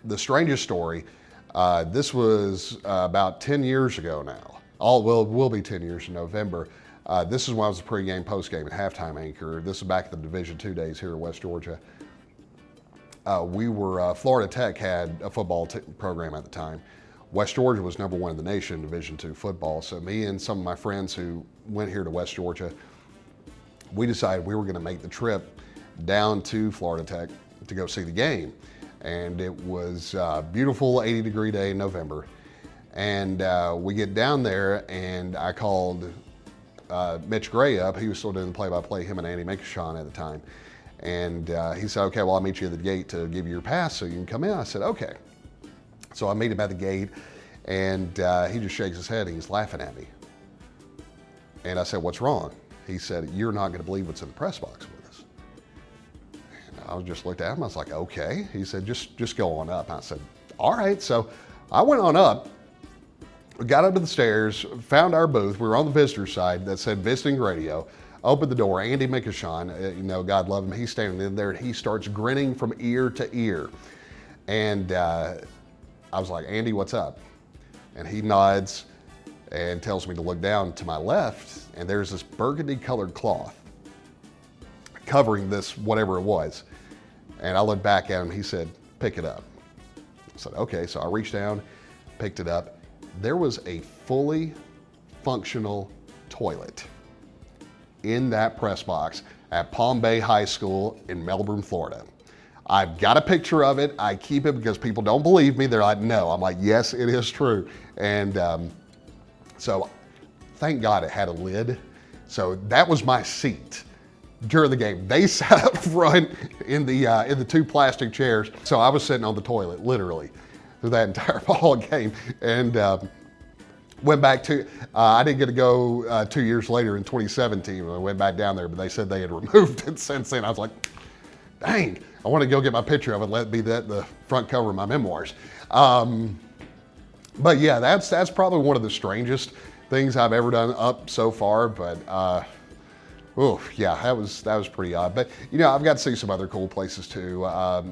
The strangest story, this was about 10 years ago now. Will be 10 years in November. This is when I was a pregame, postgame, and halftime anchor. This is back at the Division II days here in West Georgia. Florida Tech had a football program at the time. West Georgia was number one in the nation in Division II football. So me and some of my friends who went here to West Georgia, we decided we were going to make the trip down to Florida Tech to go see the game. And it was a beautiful 80-degree day in November. And we get down there, and I called Mitch Gray up. He was still doing the play-by-play, him and Andy Makashon at the time. And he said, okay, well, I'll meet you at the gate to give you your pass so you can come in. I said, okay. So I meet him at the gate, and he just shakes his head and he's laughing at me. And I said, what's wrong? He said, you're not going to believe what's in the press box with us. And I just looked at him. I was like, okay. He said, just go on up. And I said, all right. So I went on up, got up to the stairs, found our booth. We were on the visitor side that said visiting radio. Opened the door. Andy Makashon, God love him. He's standing in there and he starts grinning from ear to ear. And I was like, Andy, what's up? And he nods and tells me to look down to my left, and there's this burgundy colored cloth covering this, whatever it was. And I looked back at him, he said, pick it up. I said, okay. So I reached down, picked it up. There was a fully functional toilet in that press box at Palm Bay High School in Melbourne, Florida. I've got a picture of it. I keep it because people don't believe me. They're like, no. I'm like, yes, it is true. And so thank God it had a lid. So that was my seat during the game. They sat up front in the two plastic chairs. So I was sitting on the toilet, literally, through that entire ball game. And went back to, I didn't get to go 2 years later in 2017 when I went back down there, but they said they had removed it since then. I was like, dang, I want to go get my picture of it, let it be the front cover of my memoirs. But yeah, that's probably one of the strangest things I've ever done up so far, but yeah, that was pretty odd. But I've got to see some other cool places too.